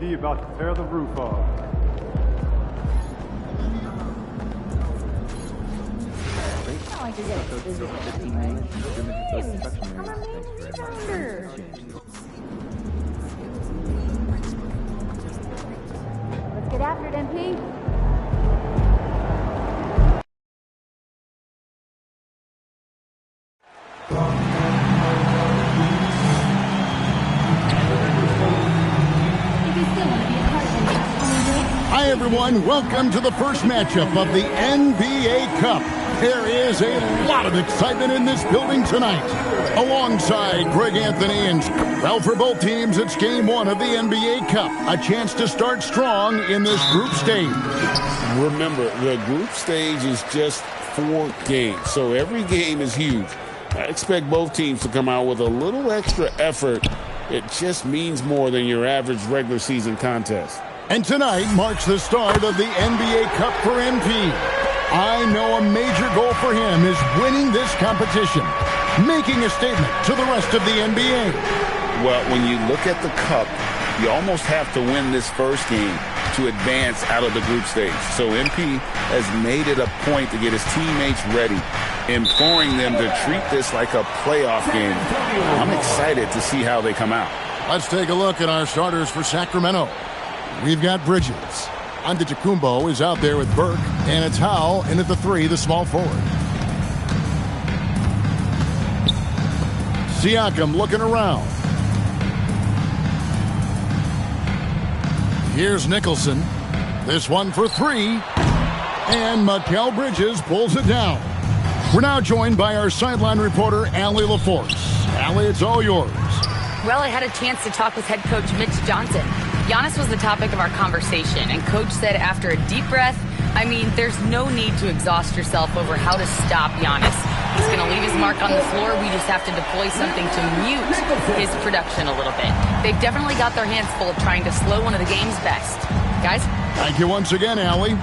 He about to tear the roof off. I like to get it. 15 minutes. Let's get after it, MP. Hi everyone, welcome to the first matchup of the NBA Cup. There is a lot of excitement in this building tonight. Alongside Greg Anthony and, well, for both teams, it's game one of the NBA Cup. A chance to start strong in this group stage. Remember, the group stage is just 4 games, so every game is huge. I expect both teams to come out with a little extra effort. It just means more than your average regular season contest. And tonight marks the start of the NBA Cup for MP. I know a major goal for him is winning this competition, making a statement to the rest of the NBA. Well, when you look at the Cup, you almost have to win this first game to advance out of the group stage. So MP has made it a point to get his teammates ready, imploring them to treat this like a playoff game. I'm excited to see how they come out. Let's take a look at our starters for Sacramento. We've got Bridges. Antetokounmpo is out there with Burke, and it's Howell in at the 3, the small forward. Siakam looking around. Here's Nicholson. This one for 3. And Mikal Bridges pulls it down. We're now joined by our sideline reporter, Allie LaForce. Allie, it's all yours. Well, I had a chance to talk with head coach Mitch Johnson. Giannis was the topic of our conversation, and coach said after a deep breath, I mean, there's no need to exhaust yourself over how to stop Giannis. He's going to leave his mark on the floor. We just have to deploy something to mute his production a little bit. They've definitely got their hands full of trying to slow one of the game's best. Guys? Thank you once again, Allie.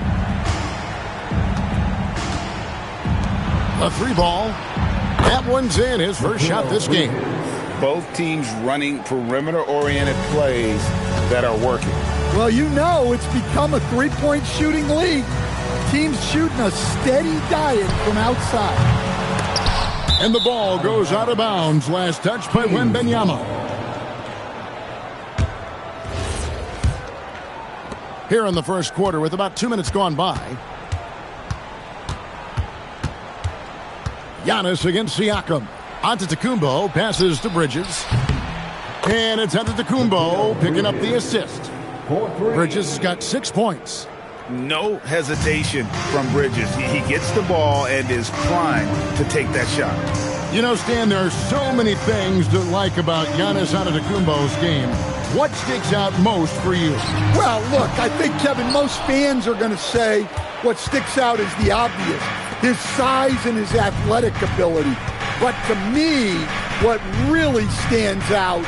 A 3 ball. That one's in, his first shot this game. Both teams running perimeter-oriented plays that are working. Well, you know it's become a three-point shooting league. Teams shooting a steady diet from outside. And the ball goes out of bounds. Last touch by Wembanyama. Here in the first quarter with about 2 minutes gone by. Giannis against Siakam. Antetokounmpo passes to Bridges. And it's Antetokounmpo picking up the assist. Bridges has got 6 points. No hesitation from Bridges. He gets the ball and is primed to take that shot. You know, Stan, there are so many things to like about Giannis Antetokounmpo's game. What sticks out most for you? Well, look, I think, Kevin, most fans are going to say what sticks out is the obvious. His size and his athletic ability. But to me, what really stands out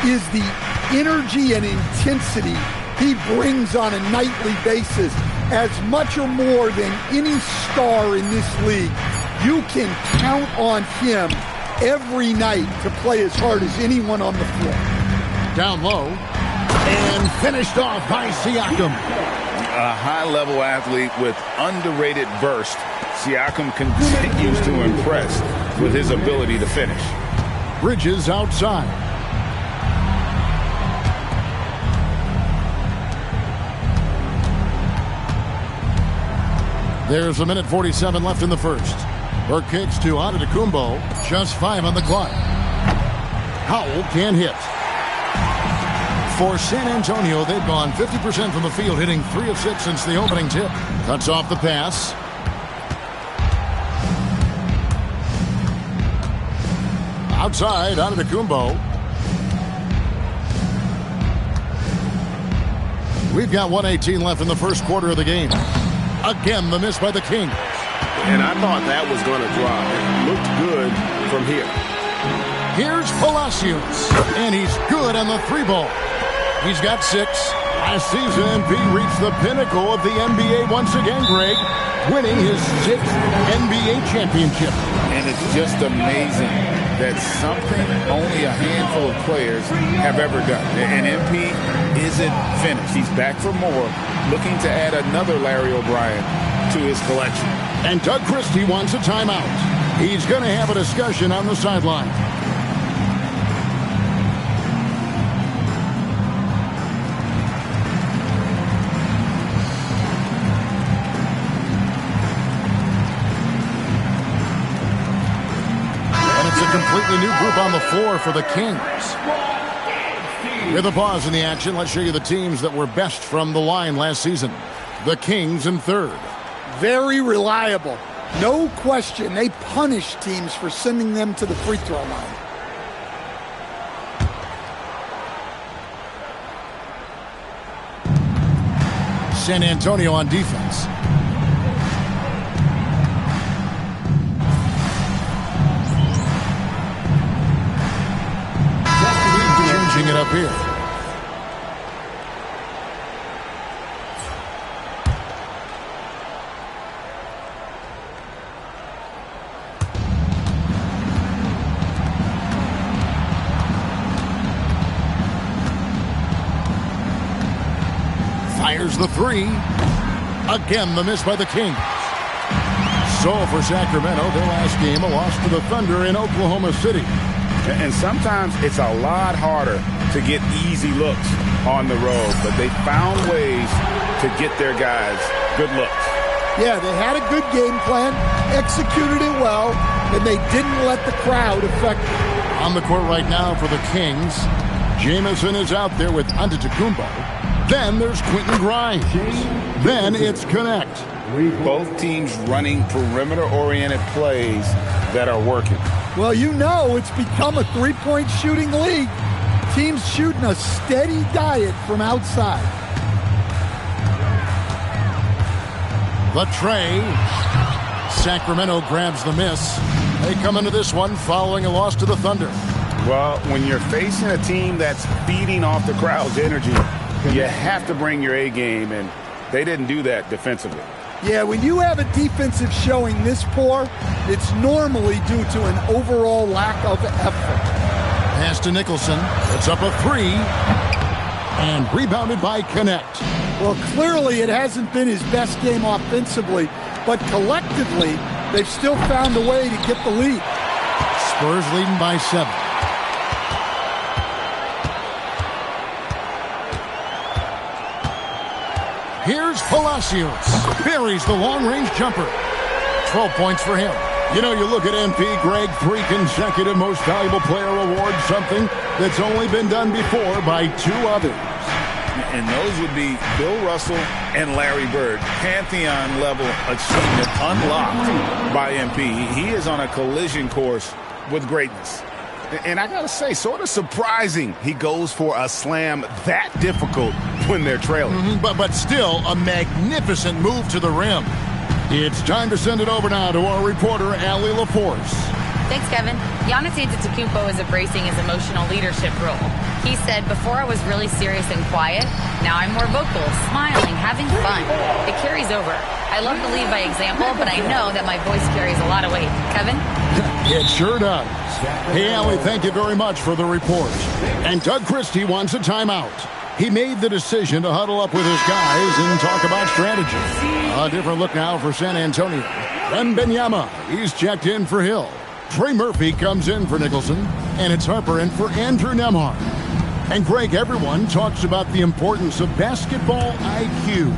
is the energy and intensity he brings on a nightly basis, as much or more than any star in this league. You can count on him every night to play as hard as anyone on the floor. Down low, and finished off by Siakam. A high-level athlete with underrated burst. Siakam continues to impress with his ability to finish. Bridges outside. There's 1:47 left in the first. Burke kicks to Antetokounmpo. Just 5 on the clock. Howell can't hit. For San Antonio, they've gone 50% from the field, hitting 3 of 6 since the opening tip. Cuts off the pass. Outside, Antetokounmpo. We've got 1:18 left in the first quarter of the game. Again, the miss by the Kings. And I thought that was going to drop. It looked good from here. Here's Palacios, and he's good on the 3 ball. He's got 6. Last season, MP reached the pinnacle of the NBA once again, Greg, winning his 6th NBA championship. And it's just amazing that something only a handful of players have ever done. And MP isn't finished. He's back for more, looking to add another Larry O'Brien to his collection. And Doug Christie wants a timeout. He's going to have a discussion on the sideline. Completely new group on the floor for the Kings. With a pause in the action, let's show you the teams that were best from the line last season. The Kings in third. Very reliable. No question. They punish teams for sending them to the free throw line. San Antonio on defense. It up here. Fires the three. Again, the miss by the Kings. So for Sacramento, their last game, a loss to the Thunder in Oklahoma City. And sometimes it's a lot harder to get easy looks on the road, but they found ways to get their guys good looks. Yeah, they had a good game plan, executed it well, and they didn't let the crowd affect them. On the court right now for the Kings, Jamison is out there with Antetokounmpo. Then there's Quentin Grimes. Then it's Connect. Both teams running perimeter-oriented plays that are working. Well, you know it's become a three-point shooting league. Teams shooting a steady diet from outside. The tray. Sacramento grabs the miss. They come into this one following a loss to the Thunder. Well, when you're facing a team that's feeding off the crowd's energy, you have to bring your A game, and they didn't do that defensively. Yeah, when you have a defensive showing this poor, it's normally due to an overall lack of effort. Pass to Nicholson. It's up a three. And rebounded by Connect. Well, clearly it hasn't been his best game offensively, but collectively, they've still found a way to get the lead. Spurs leading by 7. Here's Palacios. Buries the long-range jumper. 12 points for him. You know, you look at MP, Greg, 3 consecutive Most Valuable Player awards, something that's only been done before by 2 others. And those would be Bill Russell and Larry Bird. Pantheon-level achievement unlocked by MP. He is on a collision course with greatness. And I got to say, sort of surprising he goes for a slam that difficult when they're trailing. But still, a magnificent move to the rim. It's time to send it over now to our reporter, Allie LaForce. Thanks, Kevin. Giannis Antetokounmpo is embracing his emotional leadership role. He said, before I was really serious and quiet, now I'm more vocal, smiling, having fun. It carries over. I love to lead by example, but I know that my voice carries a lot of weight. Kevin? It sure does. Hey, Allie, thank you very much for the report. And Doug Christie wants a timeout. He made the decision to huddle up with his guys and talk about strategy. A different look now for San Antonio. Wembanyama, he's checked in for Hill. Trey Murphy comes in for Nicholson, and it's Harper in for Andrew Nembhard. And Greg, everyone talks about the importance of basketball IQ.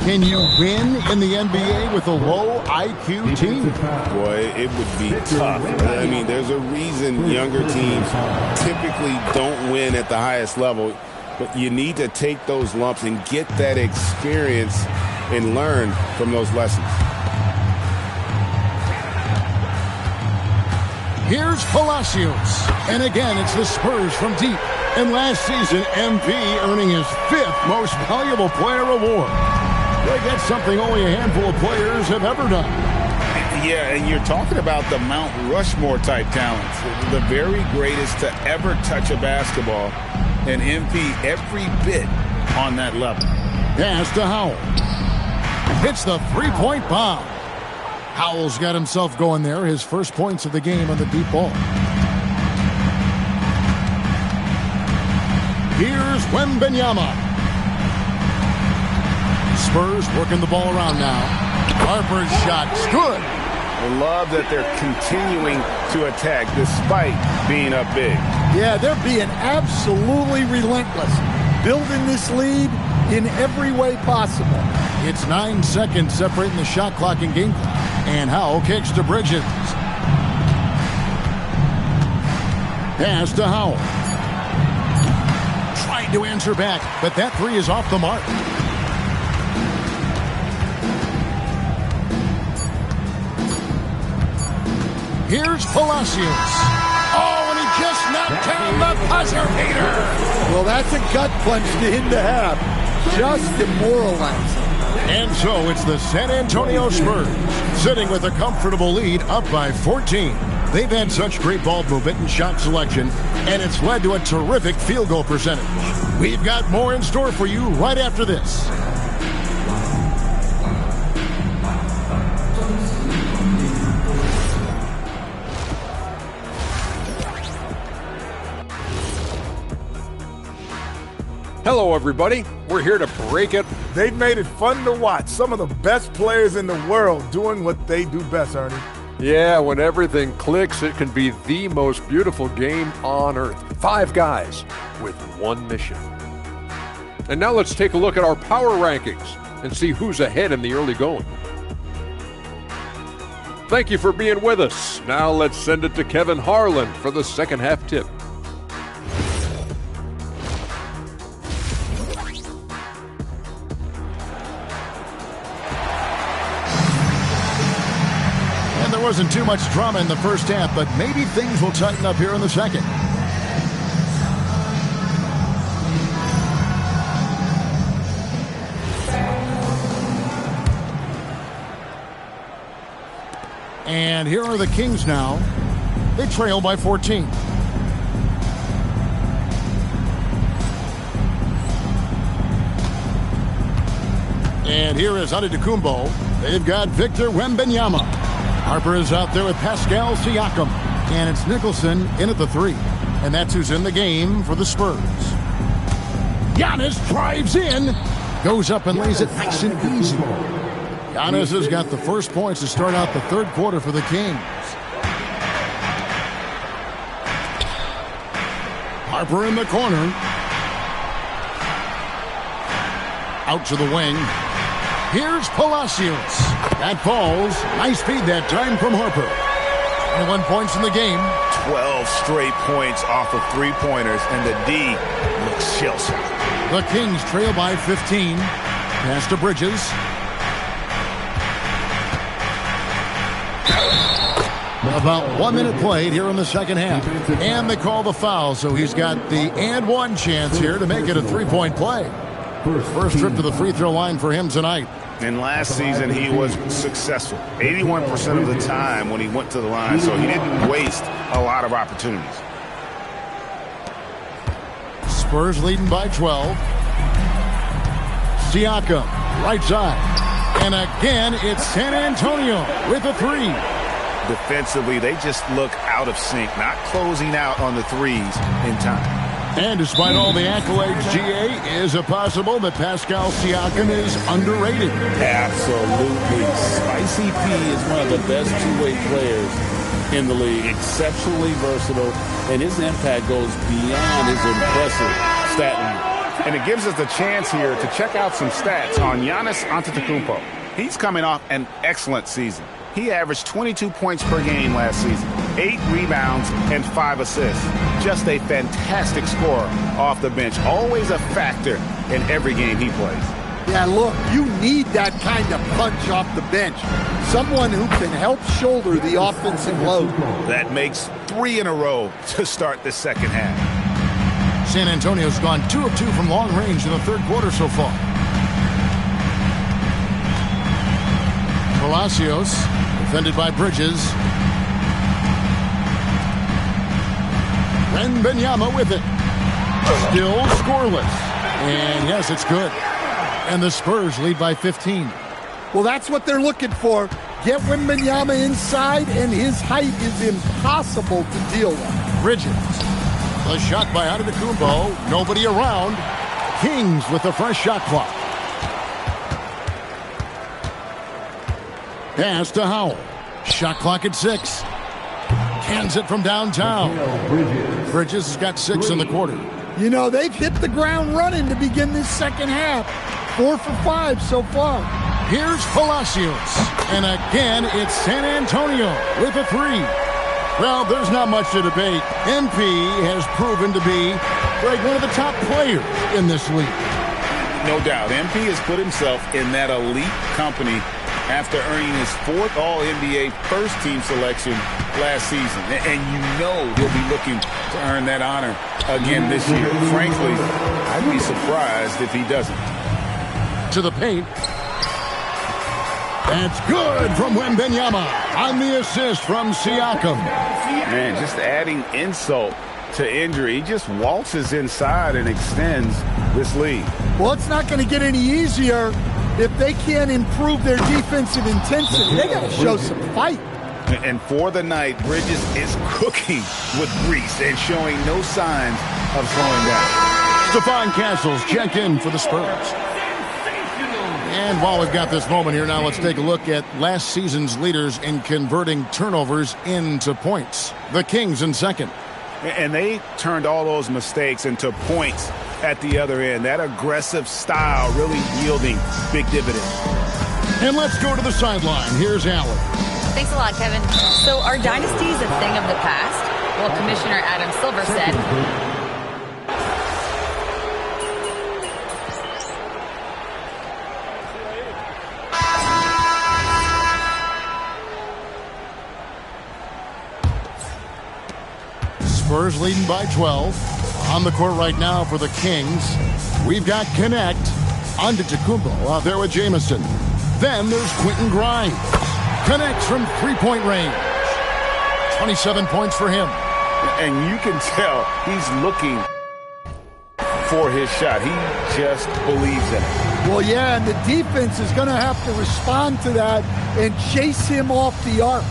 Can you win in the NBA with a low IQ team? Boy, it would be tough. I mean, there's a reason younger teams typically don't win at the highest level. But you need to take those lumps and get that experience and learn from those lessons. Here's Palacios. And again, it's the Spurs from deep. And last season, MP earning his 5th Most Valuable Player award. They get something only a handful of players have ever done. Yeah, and you're talking about the Mount Rushmore type talents. The very greatest to ever touch a basketball. And MP every bit on that level. Pass to Howell. Hits the three-point bomb. Howell's got himself going there. His first points of the game on the deep ball. Here's Wembanyama. Spurs working the ball around now. Harper's shot's good. I love that they're continuing to attack despite being up big. Yeah, they're being absolutely relentless. Building this lead in every way possible. It's 9 seconds separating the shot clock and game clock. And Howell kicks to Bridges. Pass to Howell. Trying to answer back, but that three is off the mark. Here's Palacios. Oh, and he just knocked down the buzzer beater. Well, that's a gut punch to him to have. Just demoralizing. And so it's the San Antonio Spurs sitting with a comfortable lead up by 14. They've had such great ball movement and shot selection, and it's led to a terrific field goal percentage. We've got more in store for you right after this. Hello, everybody. We're here to break it. They've made it fun to watch. Some of the best players in the world doing what they do best, Ernie. Yeah, when everything clicks, it can be the most beautiful game on earth. 5 guys with one mission. And now let's take a look at our power rankings and see who's ahead in the early going. Thank you for being with us. Now let's send it to Kevin Harlan for the second half tip. There wasn't too much drama in the first half, but maybe things will tighten up here in the second. And here are the Kings now. They trail by 14. And here is Antetokounmpo. They've got Victor Wembanyama. Harper is out there with Pascal Siakam. And it's Nicholson in at the 3. And that's who's in the game for the Spurs. Giannis drives in. Goes up and lays it nice and easy. Giannis has got the first points to start out the third quarter for the Kings. Harper in the corner. Out to the wing. Here's Palacios. That falls. Nice feed that time from Harper. 21 points in the game. 12 straight points off of three-pointers, and the D looks shell-shocked. The Kings trail by 15. Pass to Bridges. About 1 minute played here in the second half. And they call the foul, so he's got the and one chance here to make it a three-point play. First trip to the free throw line for him tonight. And last season, he was successful 81% of the time when he went to the line, so he didn't waste a lot of opportunities. Spurs leading by 12. Siakam, right side. And again, it's San Antonio with a 3. Defensively, they just look out of sync, not closing out on the threes in time. And despite all the accolades, GA, is it possible that Pascal Siakam is underrated? Absolutely. Spicy P is one of the best two-way players in the league. Exceptionally versatile, and his impact goes beyond his impressive stat line. And it gives us the chance here to check out some stats on Giannis Antetokounmpo. He's coming off an excellent season. He averaged 22 points per game last season, 8 rebounds, and 5 assists. Just a fantastic scorer off the bench. Always a factor in every game he plays. Yeah, look, you need that kind of punch off the bench. Someone who can help shoulder the offensive load. That makes 3 in a row to start the second half. San Antonio's gone 2 of 2 from long range in the third quarter so far. Palacios, defended by Bridges. Wembanyama with it. Still scoreless. And yes, it's good. And the Spurs lead by 15. Well, that's what they're looking for. Get Wembanyama inside, and his height is impossible to deal with. Bridges. The shot by Antetokounmpo. Nobody around. Kings with the fresh shot clock. Pass to Howell. Shot clock at 6. Cans it from downtown. Bridges has got 6 in the quarter. You know, they've hit the ground running to begin this second half. 4 for 5 so far. Here's Palacios. And again, it's San Antonio with a 3. Well, there's not much to debate. MP has proven to be one of the top players in this league. No doubt. MP has put himself in that elite company after earning his 4th All-NBA first-team selection last season. And you know he'll be looking to earn that honor again this year. Frankly, I'd be surprised if he doesn't. To the paint. That's good from Wembanyama on the assist from Siakam. Man, just adding insult to injury. He just waltzes inside and extends this lead. Well, it's not going to get any easier if they can't improve their defensive intensity. They got to show some fight. And for the night, Bridges is cooking with grease and showing no signs of slowing down. Stephon Castles checked in for the Spurs. And while we've got this moment here, now let's take a look at last season's leaders in converting turnovers into points. The Kings in second. And they turned all those mistakes into points at the other end. That aggressive style really yielding big dividends. And let's go to the sideline. Here's Allen. Thanks a lot, Kevin. So are dynasties a thing of the past? Well, Commissioner Adam Silver said... Spurs leading by 12. On the court right now for the Kings, we've got Connect. Antetokounmpo out there with Jamison. Then there's Quentin Grimes. Connects from three-point range. 27 points for him. And you can tell he's looking for his shot. He just believes in it. Well, yeah, and the defense is going to have to respond to that and chase him off the arc.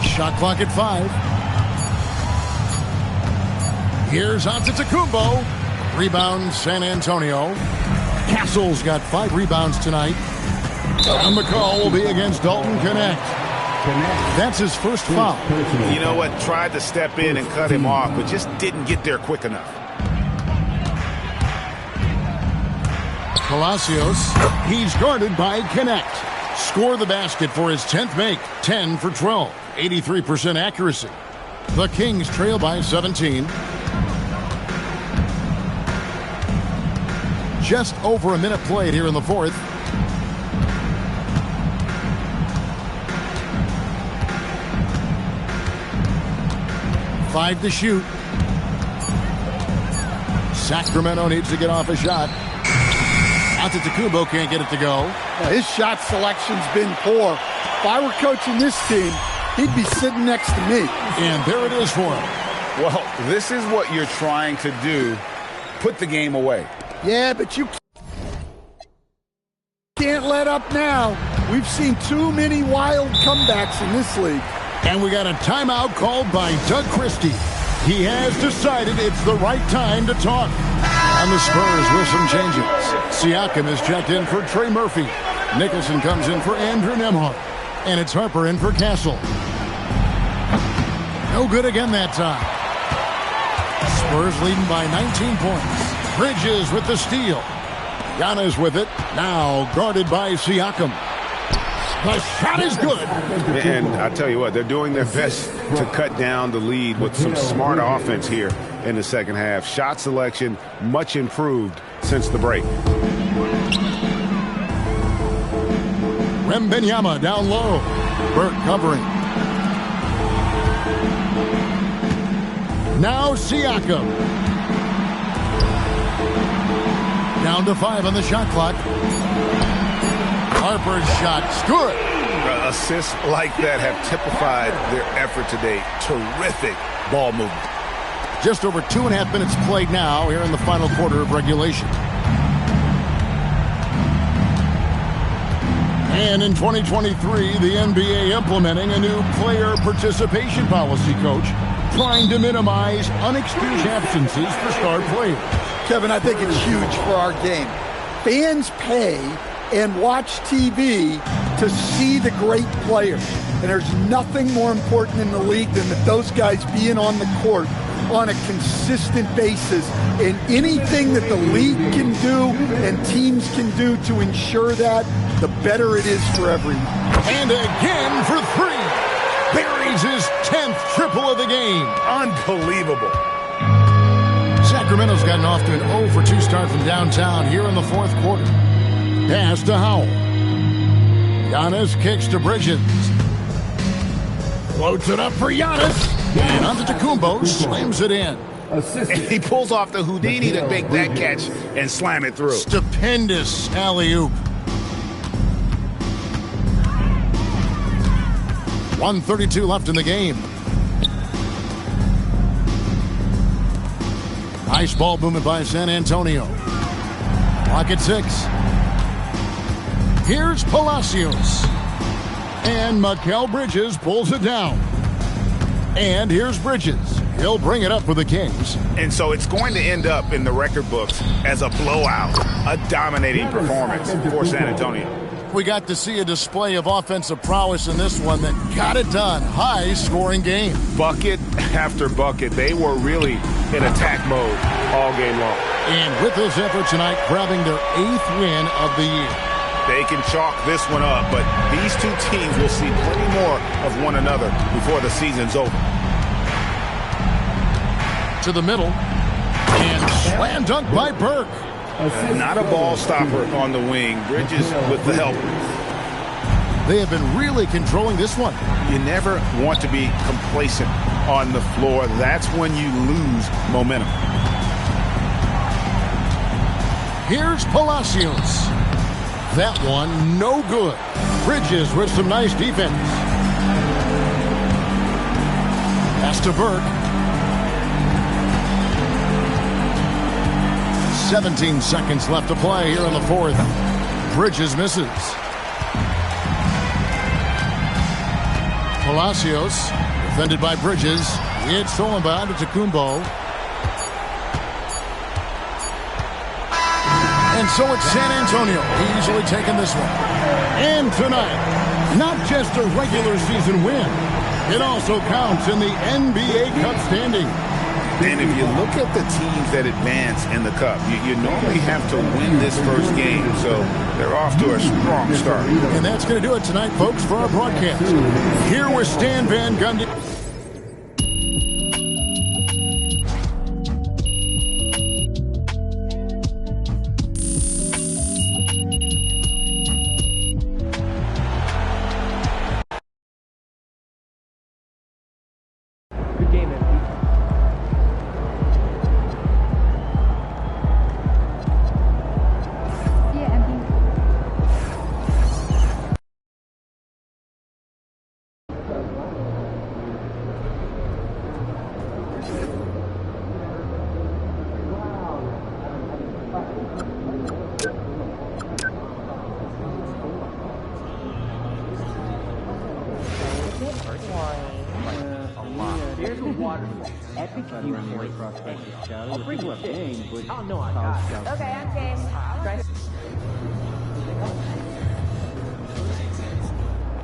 Shot clock at 5. Here's Antetokounmpo. Rebound, San Antonio. Castle's got 5 rebounds tonight. And the call will be against Dalton Connect. That's his first foul. You know what? Tried to step in and cut him off, but just didn't get there quick enough. Palacios, he's guarded by Connect. Score the basket for his 10th make. 10 for 12. 83% accuracy. The Kings trail by 17. Just over a minute played here in the fourth. Five to shoot. Sacramento needs to get off a shot. Antetokounmpo can't get it to go. His shot selection's been poor. If I were coaching this team, he'd be sitting next to me. And there it is for him. Well, this is what you're trying to do. Put the game away. Yeah, but you can't let up now. We've seen too many wild comebacks in this league. And we got a timeout called by Doug Christie. He has decided it's the right time to talk. And the Spurs with some changes. Siakam is checked in for Trey Murphy. Nicholson comes in for Andrew Nembhard. And it's Harper in for Castle. No good again that time. Spurs leading by 19 points. Bridges with the steal. Giannis with it. Now guarded by Siakam. The shot is good. And I tell you what, they're doing their best to cut down the lead with some smart offense here in the second half. Shot selection much improved since the break. Wembanyama down low. Burke covering. Now Siakam. Down to 5 on the shot clock. Harper's shot's good. Assists like that have typified their effort today. Terrific ball movement. Just over 2.5 minutes played now here in the final quarter of regulation. And in 2023, the NBA implementing a new player participation policy, Coach, trying to minimize unexcused absences for star players. Kevin, I think it's huge for our game. Fans pay and watch TV to see the great players. And there's nothing more important in the league than that those guys being on the court on a consistent basis. And anything that the league can do and teams can do to ensure that, the better it is for everyone. And again for three. Buries his 10th triple of the game. Unbelievable. Sacramento's gotten off to an 0 for 2 start from downtown here in the fourth quarter. Pass to Howell. Giannis kicks to Bridges. Floats it up for Giannis. And onto Tacumbo, slams it in. And he pulls off the Houdini to make that catch and slam it through. Stupendous alley-oop. 1:32 left in the game. Nice ball movement by San Antonio. Clock at 6. Here's Palacios. And Mikal Bridges pulls it down. And here's Bridges. He'll bring it up for the Kings. And so it's going to end up in the record books as a blowout, a dominating performance for San Antonio. We got to see a display of offensive prowess in this one that got it done. High-scoring game. Bucket after bucket. They were really in attack mode all game long. And with this effort tonight, grabbing their 8th win of the year. They can chalk this one up, but these two teams will see plenty more of one another before the season's over. To the middle. And slam dunk by Burke. Not a ball stopper on the wing. Bridges with the help. They have been really controlling this one. You never want to be complacent on the floor. That's when you lose momentum. Here's Palacios. That one, no good. Bridges with some nice defense. Pass to Burke. 17 seconds left to play here in the fourth. Bridges misses. Palacios, defended by Bridges. It's stolen by Tacumbo. And so it's San Antonio easily taking this one. And tonight, not just a regular season win, it also counts in the NBA Cup standing. And if you look at the teams that advance in the Cup, you normally have to win this first game, so they're off to a strong start. And that's going to do it tonight, folks, for our broadcast. Here with Stan Van Gundy.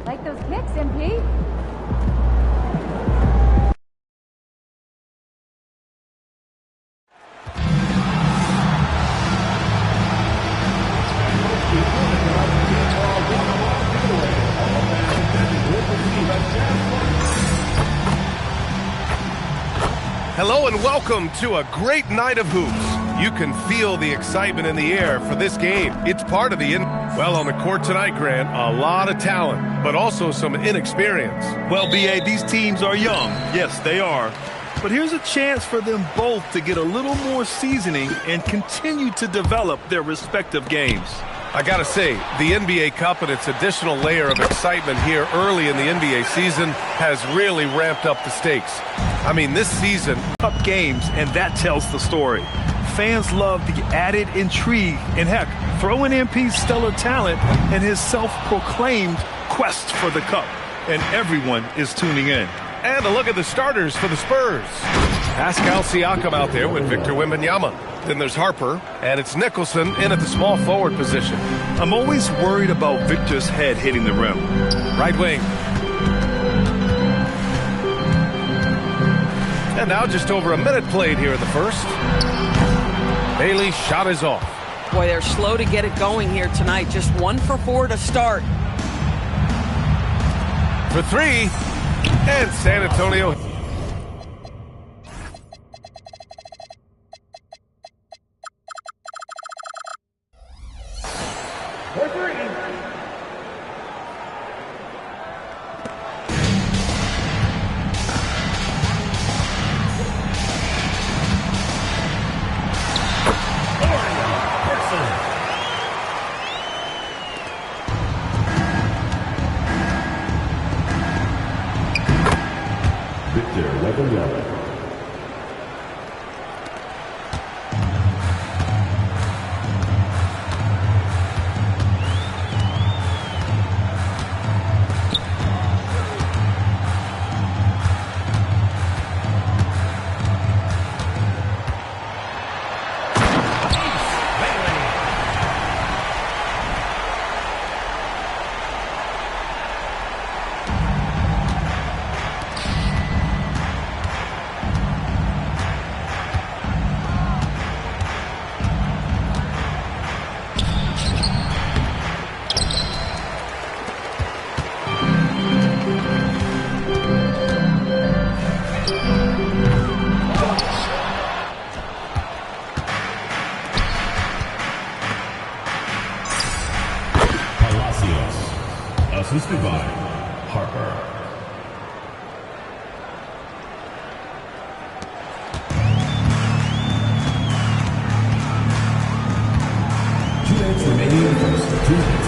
Like those kicks, MP? Hello and welcome to a great night of hoops. You can feel the excitement in the air for this game. It's part of the well, on the court tonight, Grant, a lot of talent, but also some inexperience. Well, B.A., these teams are young. Yes, they are. But here's a chance for them both to get a little more seasoning and continue to develop their respective games. I gotta say, the NBA Cup and its additional layer of excitement here early in the NBA season has really ramped up the stakes. I mean, this season... Cup games, and that tells the story. Fans love the added intrigue, and heck, throw in MP's stellar talent and his self-proclaimed quest for the Cup, and everyone is tuning in. And a look at the starters for the Spurs. Pascal Siakam out there with Victor Wembanyama. Then there's Harper, and it's Nicholson in at the small forward position. I'm always worried about Victor's head hitting the rim. Right wing. And now just over a minute played here in the first. Bailey's shot is off. Boy, they're slow to get it going here tonight. Just 1 for 4 to start. For 3. And San Antonio. For 3. Assisted by Harper. Remaining in the first, 2 minutes.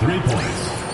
3 points.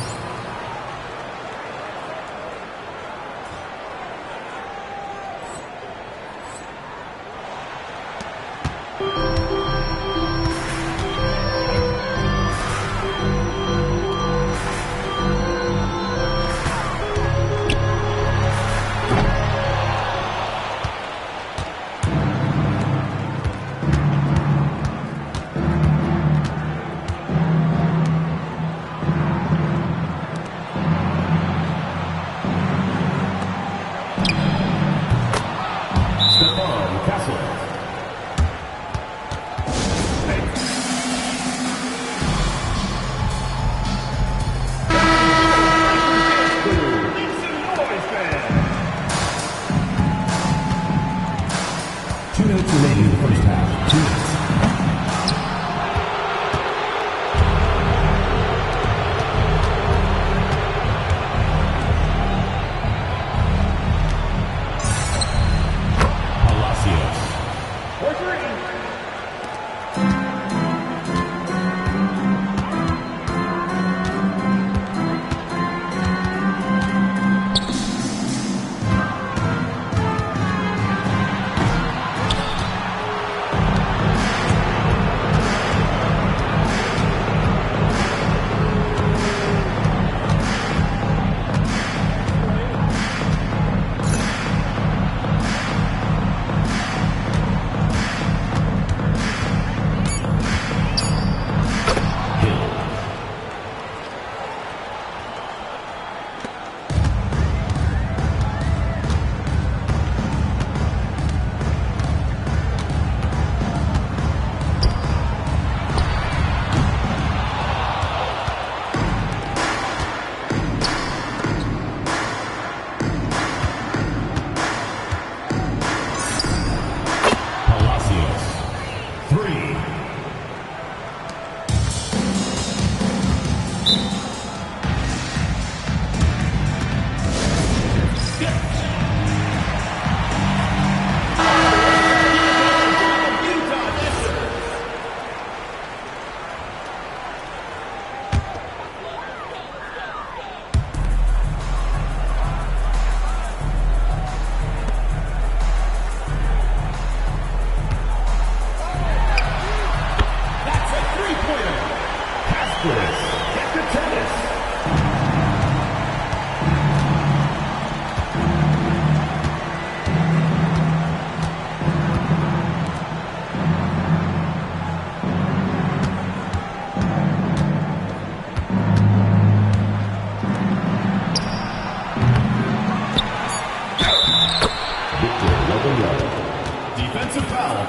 Defensive foul,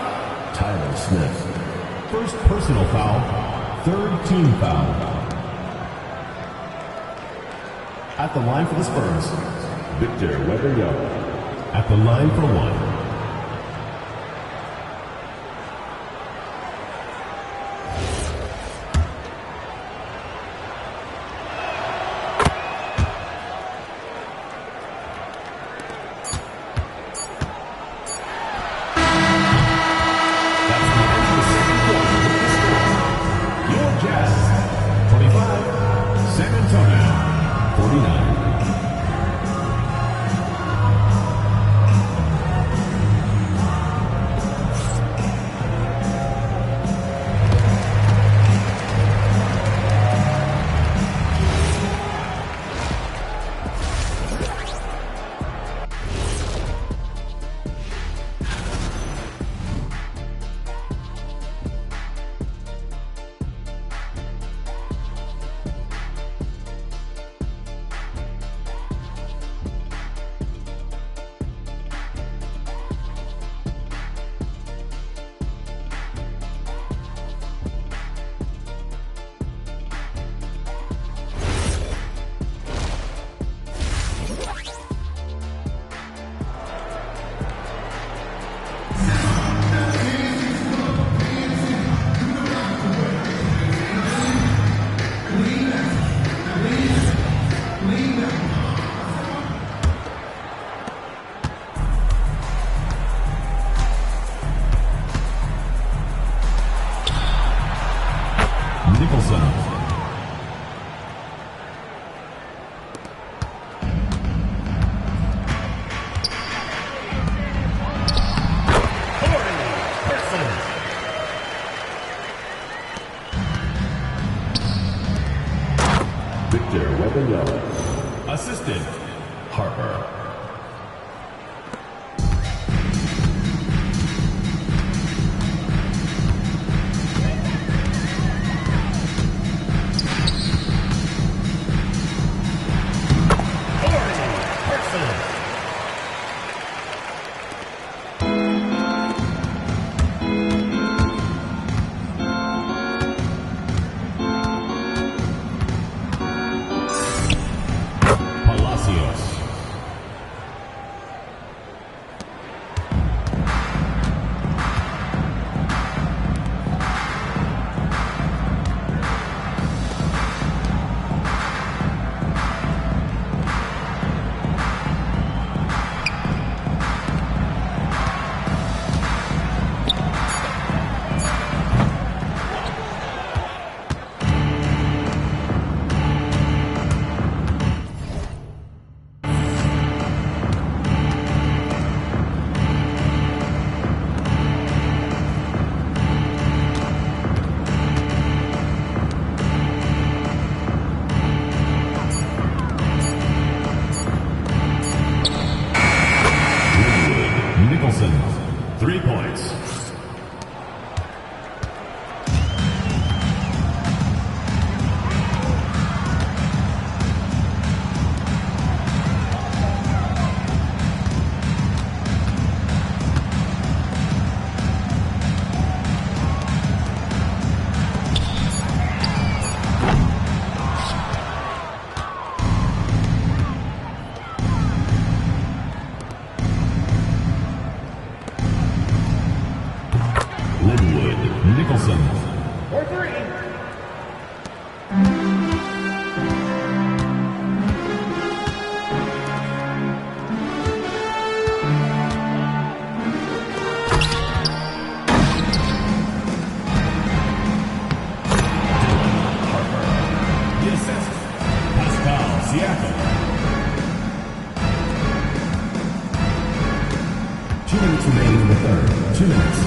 Tyler Smith. First personal foul, third team foul. At the line for the Spurs, Victor Weber-Young. At the line for one. Victor Wembanyama. Assistant, Harper. Nicholson, 3 points. Nicholson. For 3. Siakam. 2 minutes remaining in the third. 2 minutes.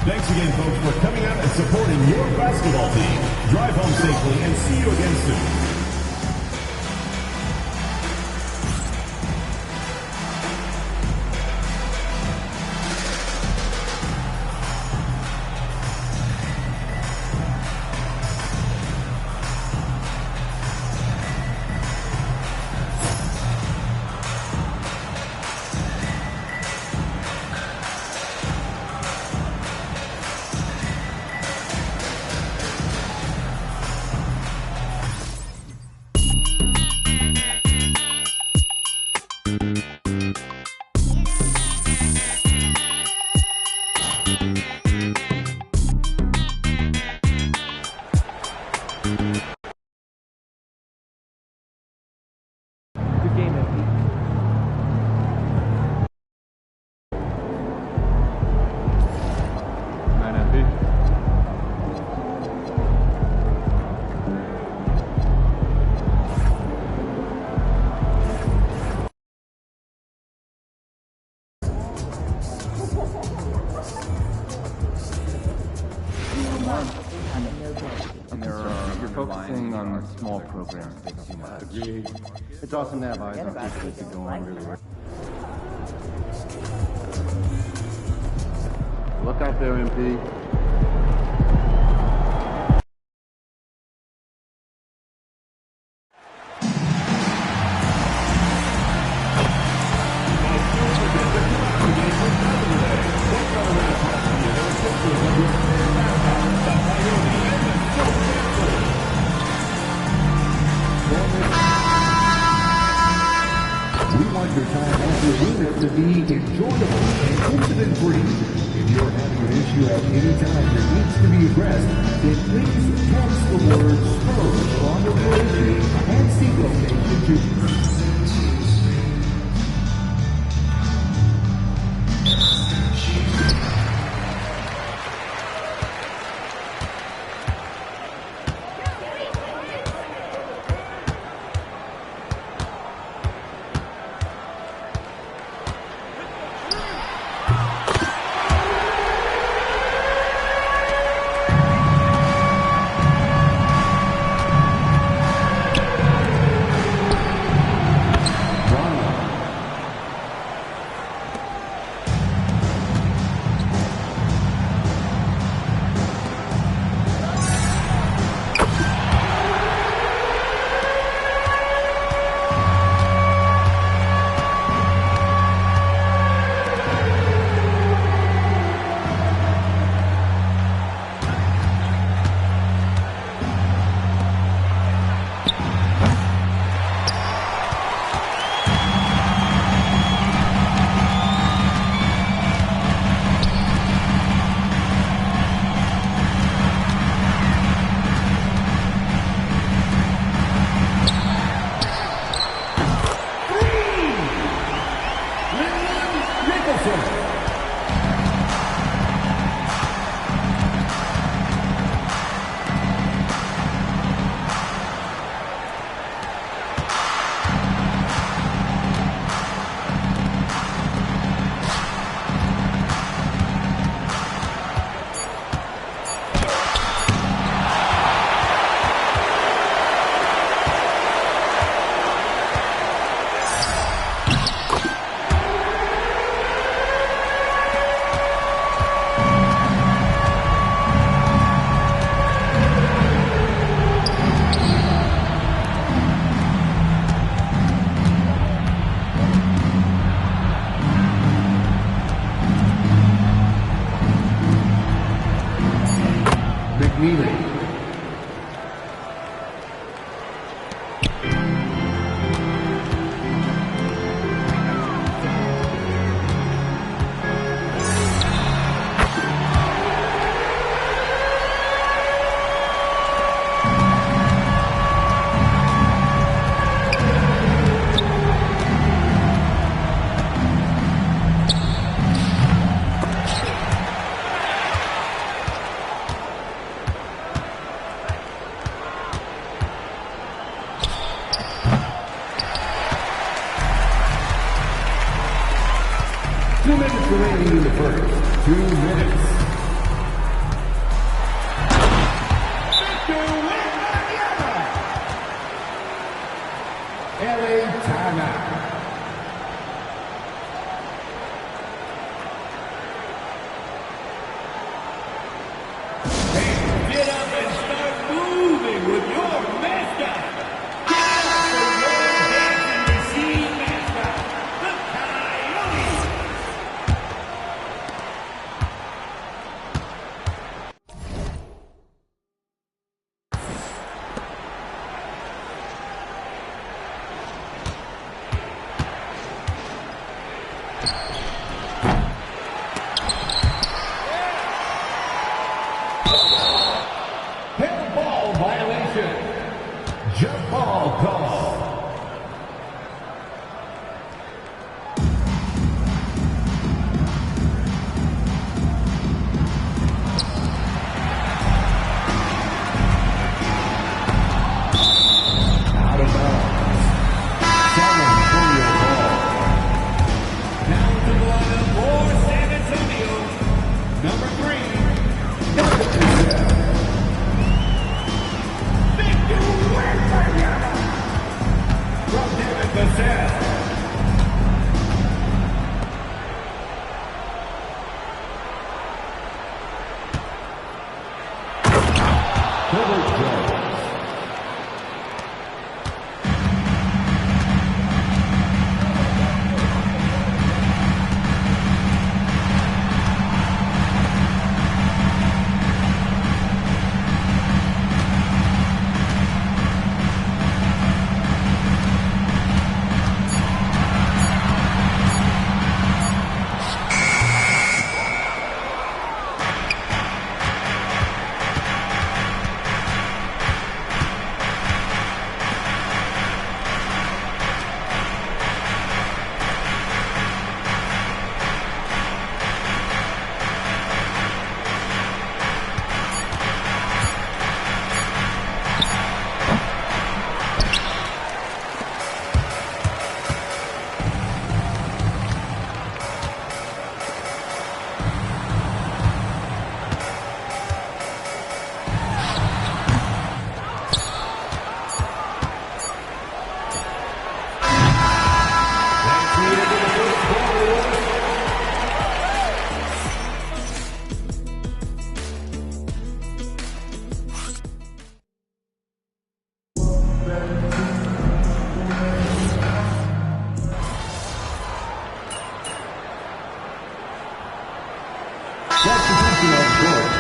Thanks again, folks, for coming out and supporting your basketball team. Drive home safely and see you again soon. You're focusing on small programs. Agreed. It's awesome to have eyes on things that go on really well. Look out there, MP. Your time at your unit to be enjoyable and incident-free. If you're having an issue at any time that needs to be addressed, then please text the word SPURS on your issue and seek location to get up and start moving with your mascot. Get up for your dancing machine mascot, the Coyote. Handball violation. Jump ball call. Out of bounds. San Antonio ball. Down to the lineup for San Antonio. Number 3. From David Vassell. Herbert Jones. Substitution on court.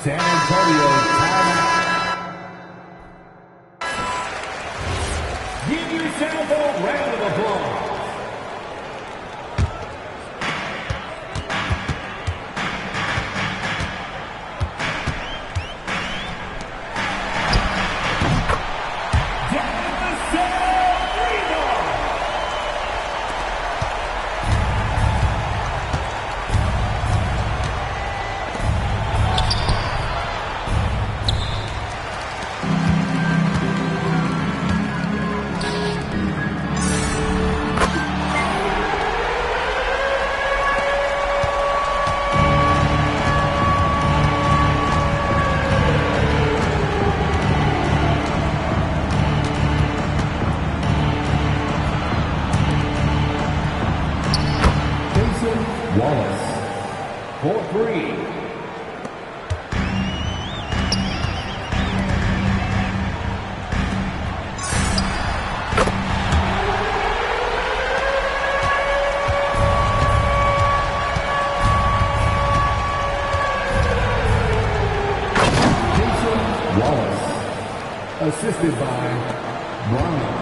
San Antonio timeout. Give yourself a round of applause. Wallace for 3. Wallace, assisted by Brown.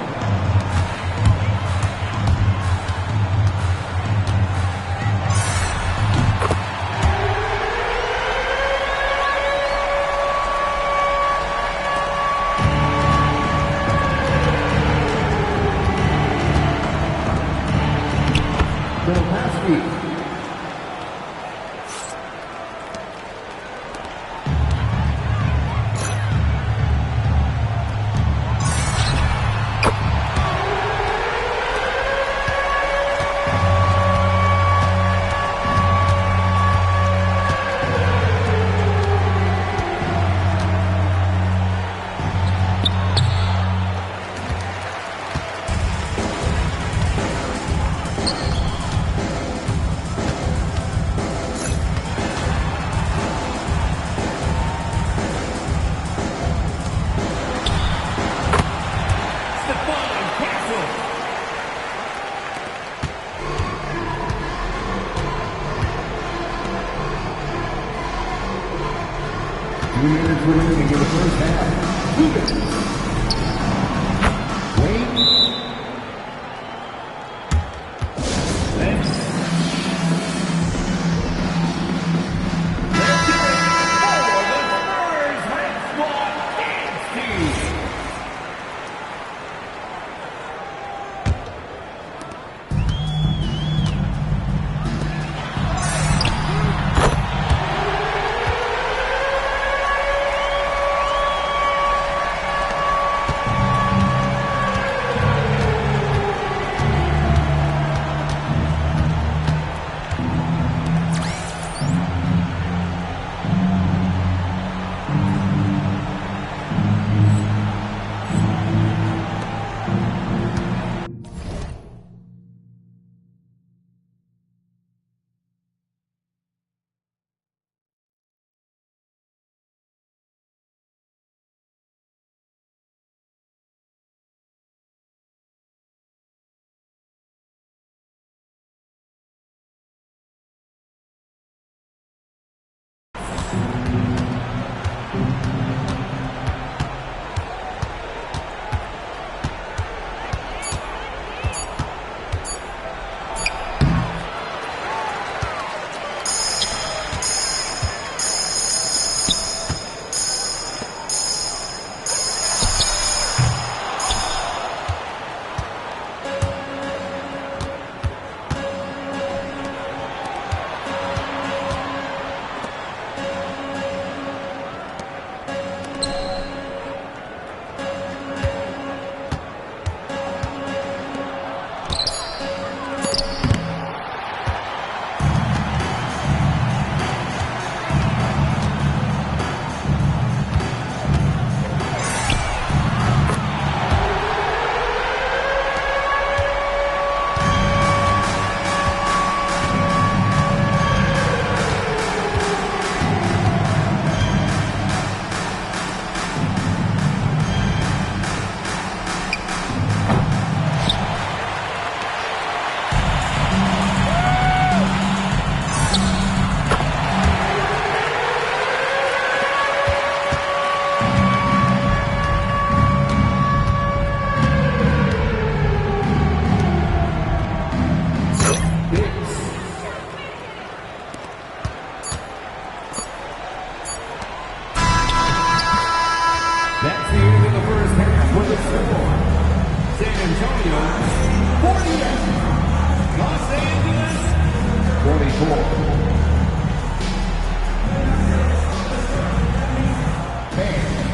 2 minutes remaining in the first half. 2 minutes. Wait.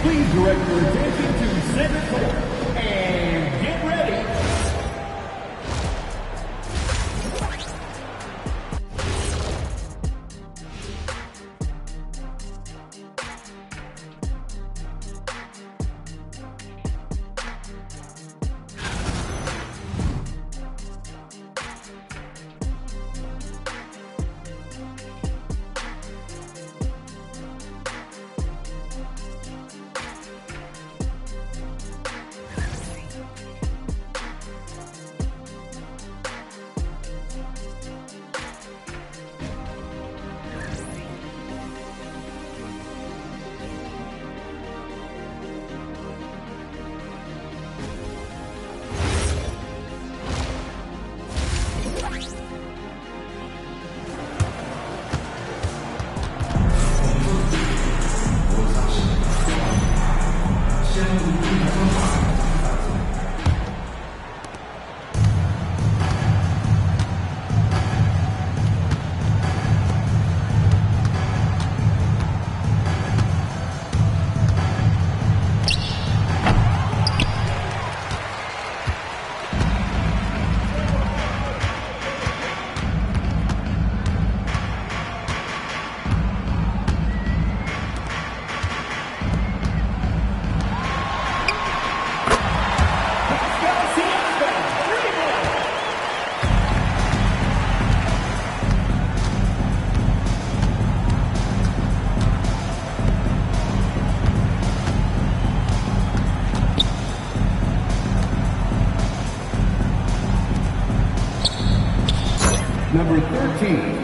Please direct your attention to center court and get ready. Number 13.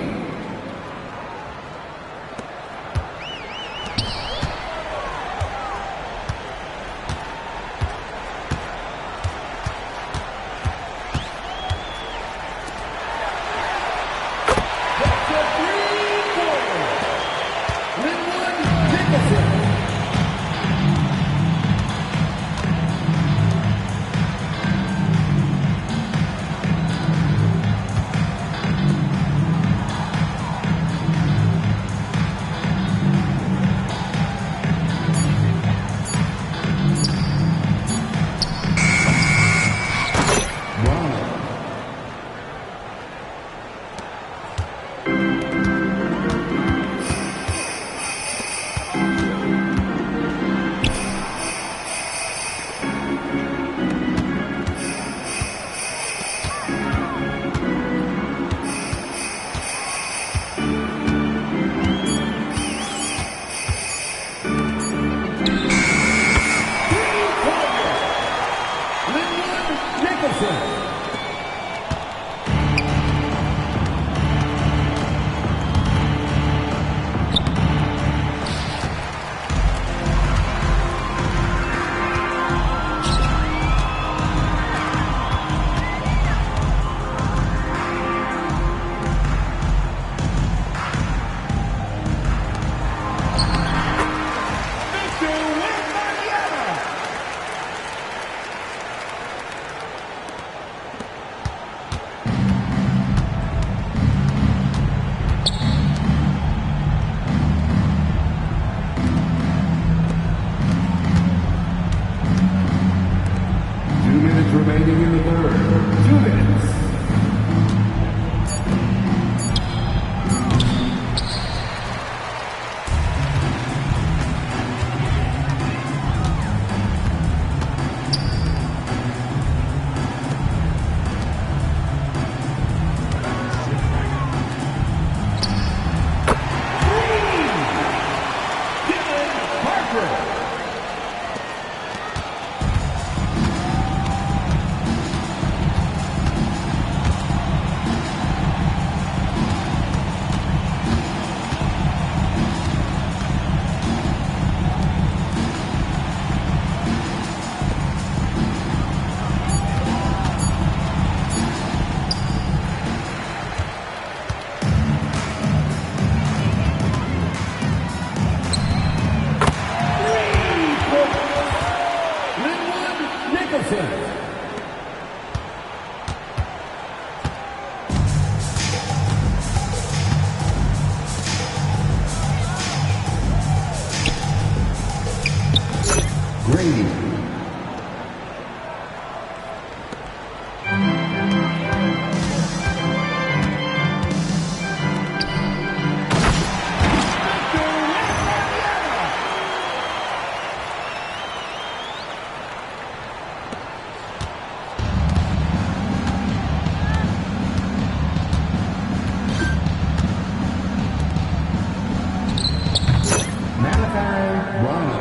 halftime, round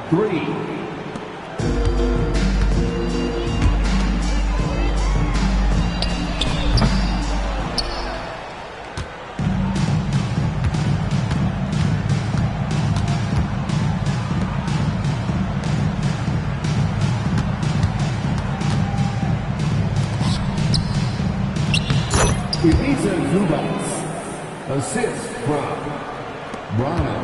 3. Ibiza Zubas, assist from Brano.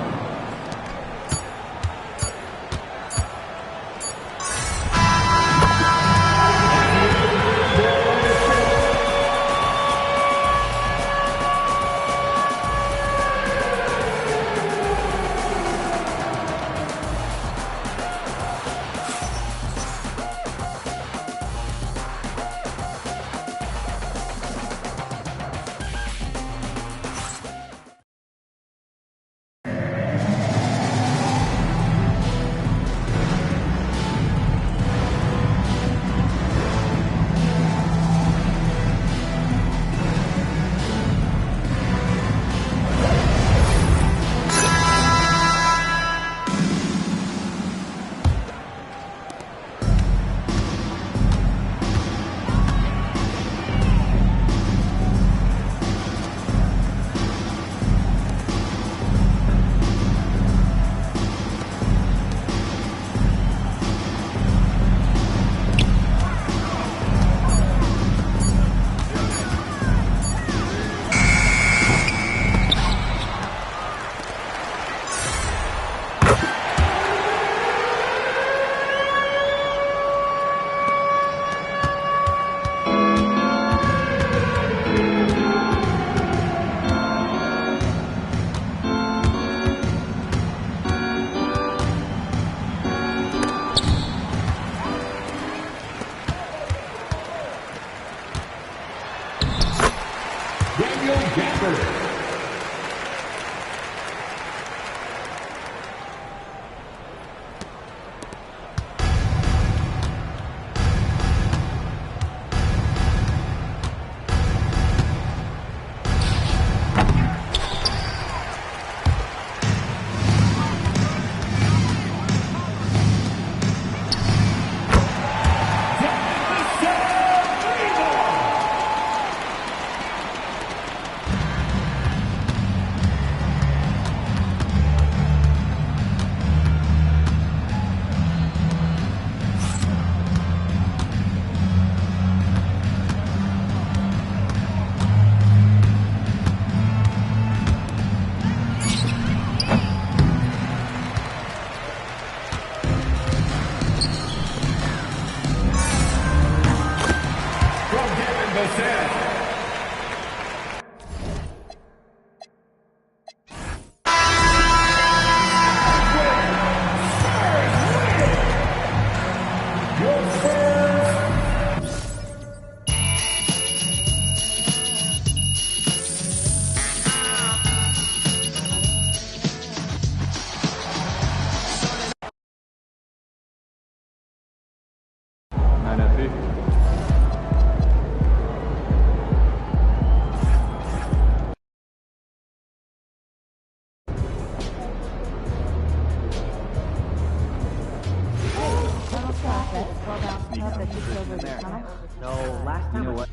No, last time. You know what?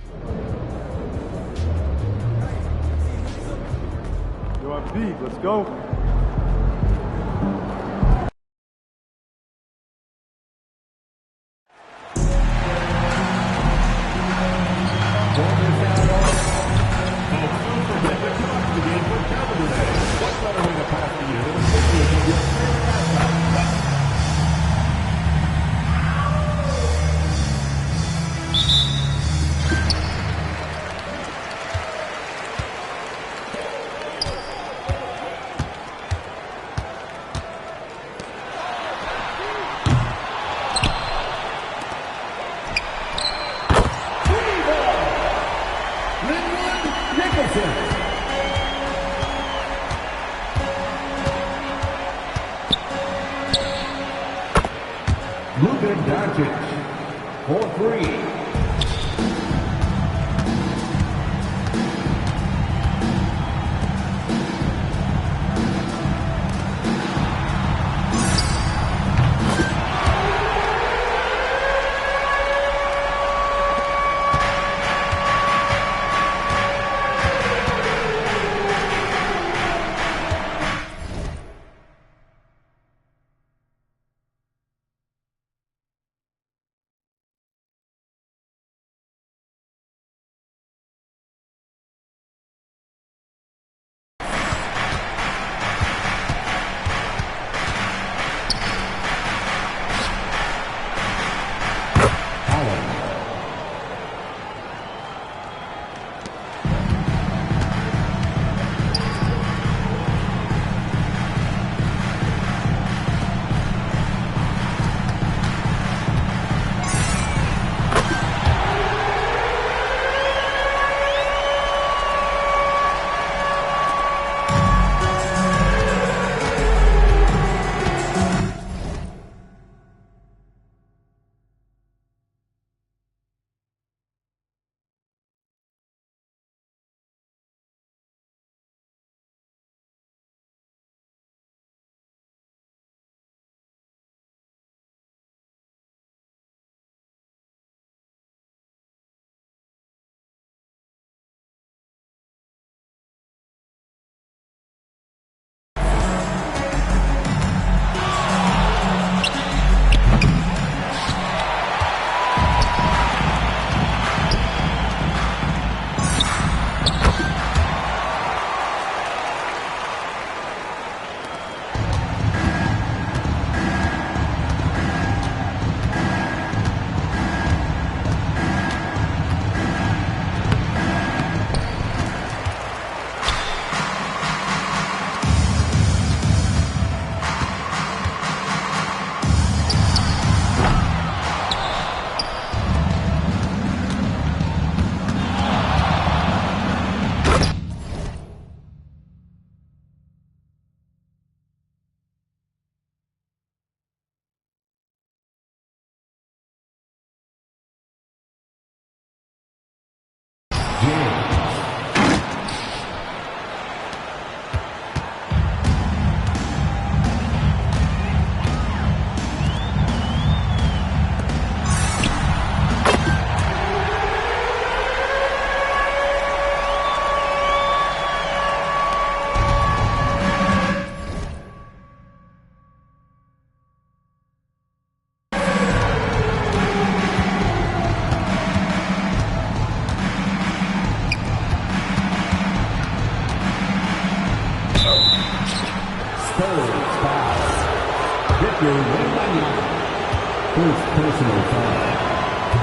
You're on feed. Let's go. Luka Doncic for 3. Victor Wembanyama. First personal foul.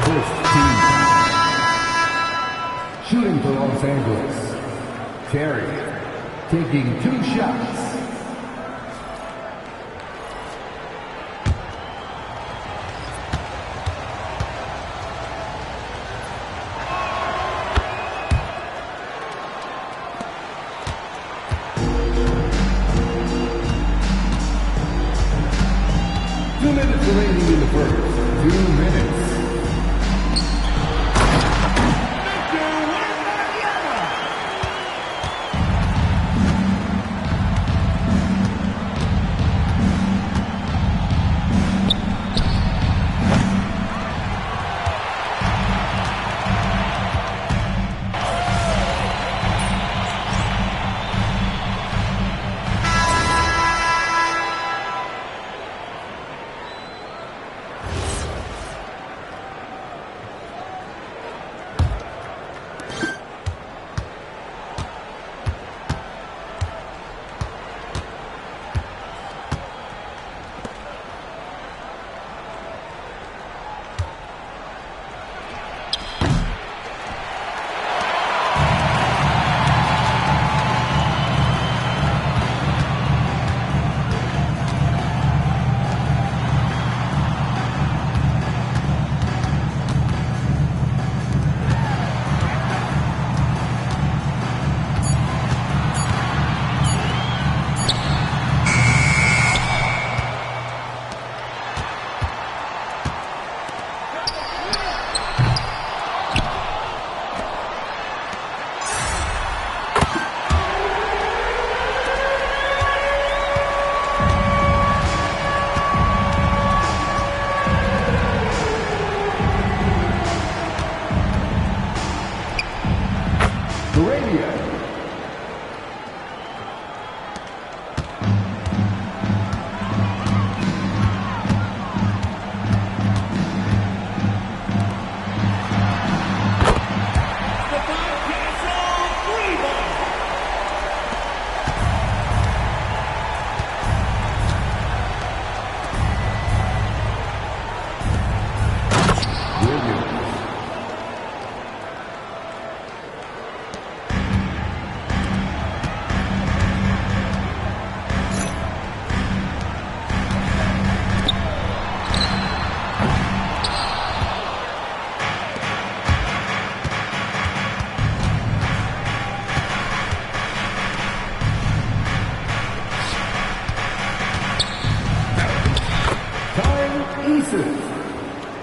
First team. Shooting for Los Angeles. Terry taking 2 shots. Remaining in the first. 2 minutes.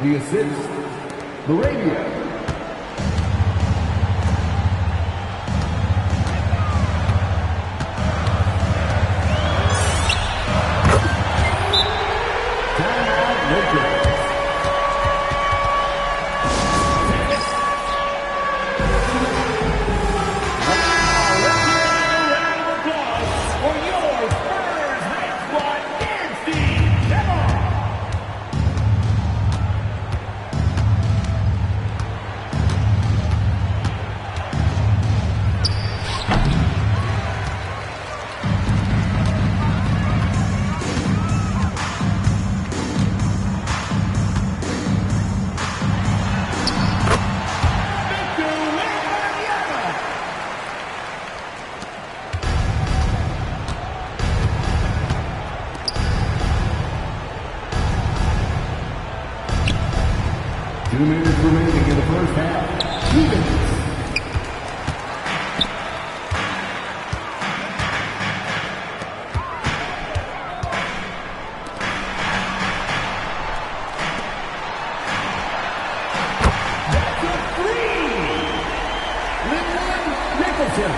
The assist, Arabia. Timeout, Lakers. Remaining in the first half. 2 minutes. That's a 3. Linwood Nicholson.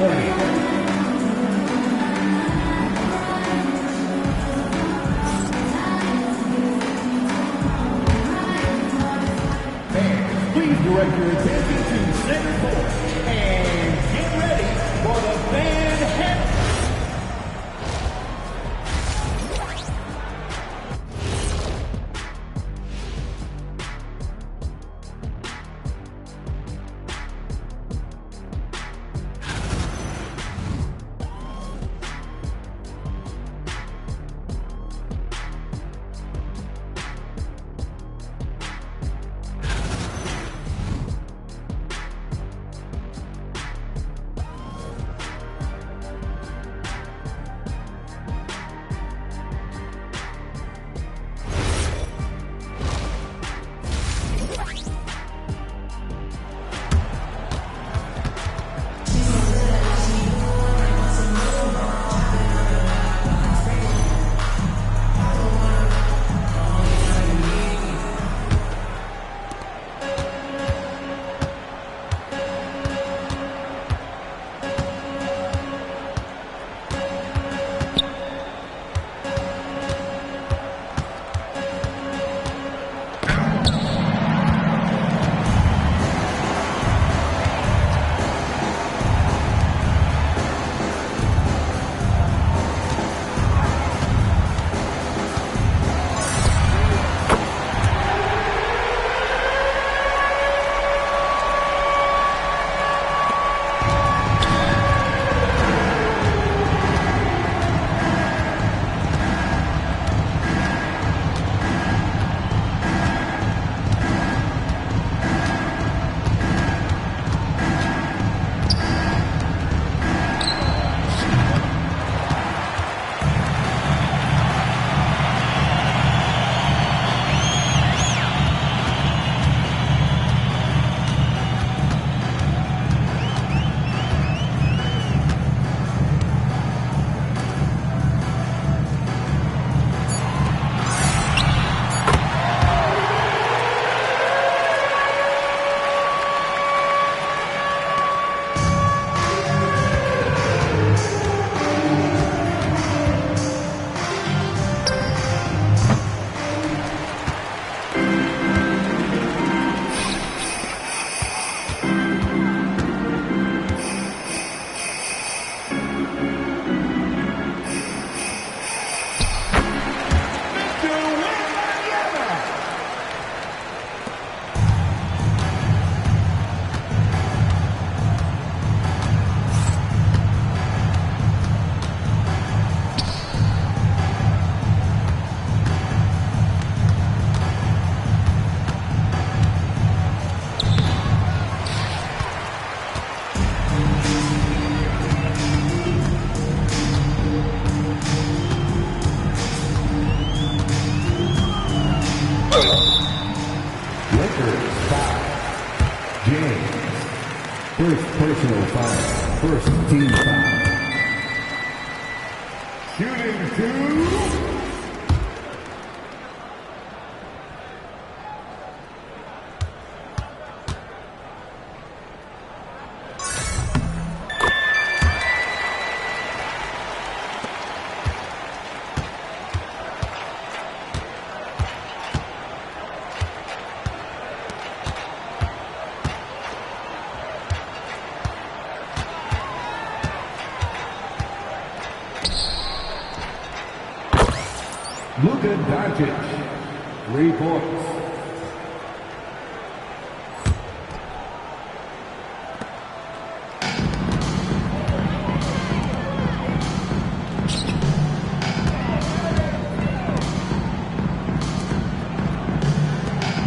30. Please direct your attention to center court and get ready for the fan head. First personal foul. First team foul. Shooting two. Luka Doncic, 3 points.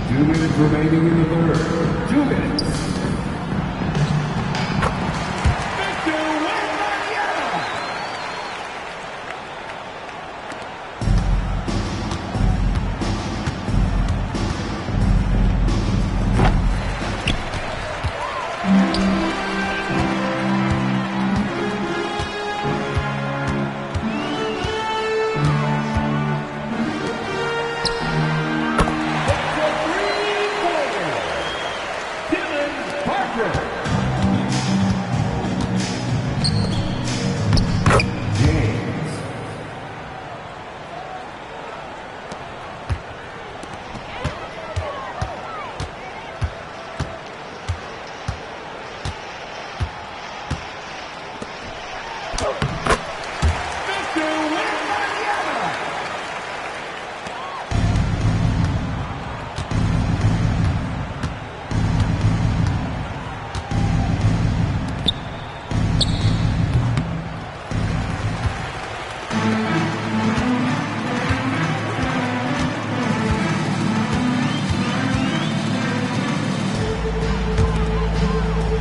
Two minutes remaining in the third. 2 minutes.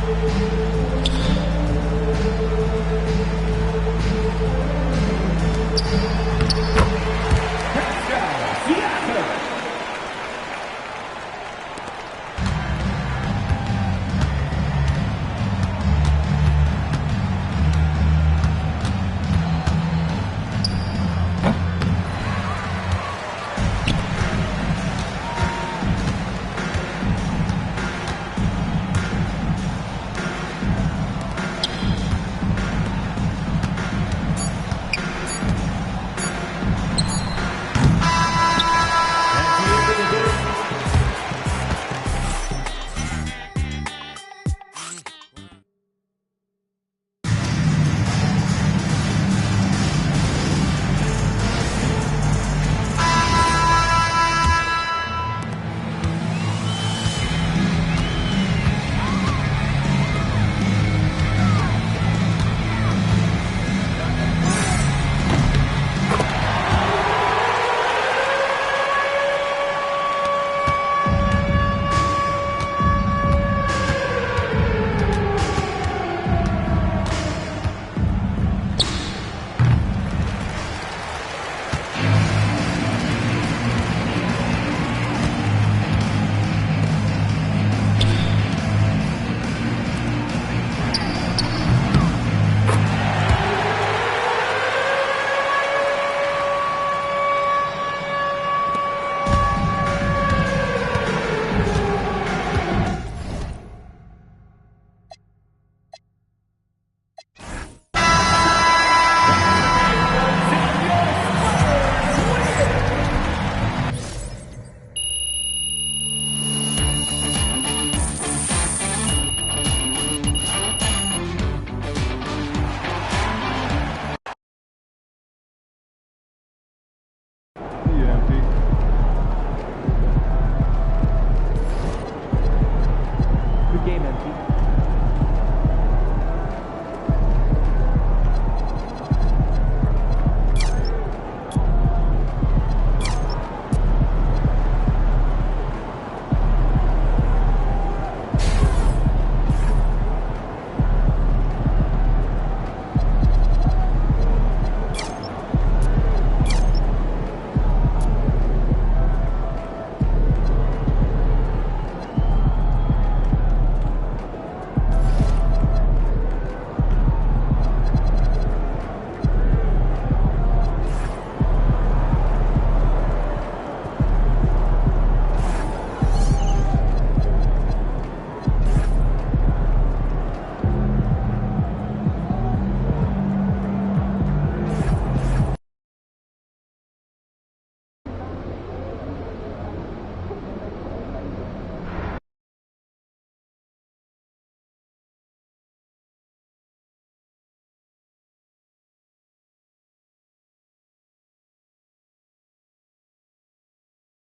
Spurs.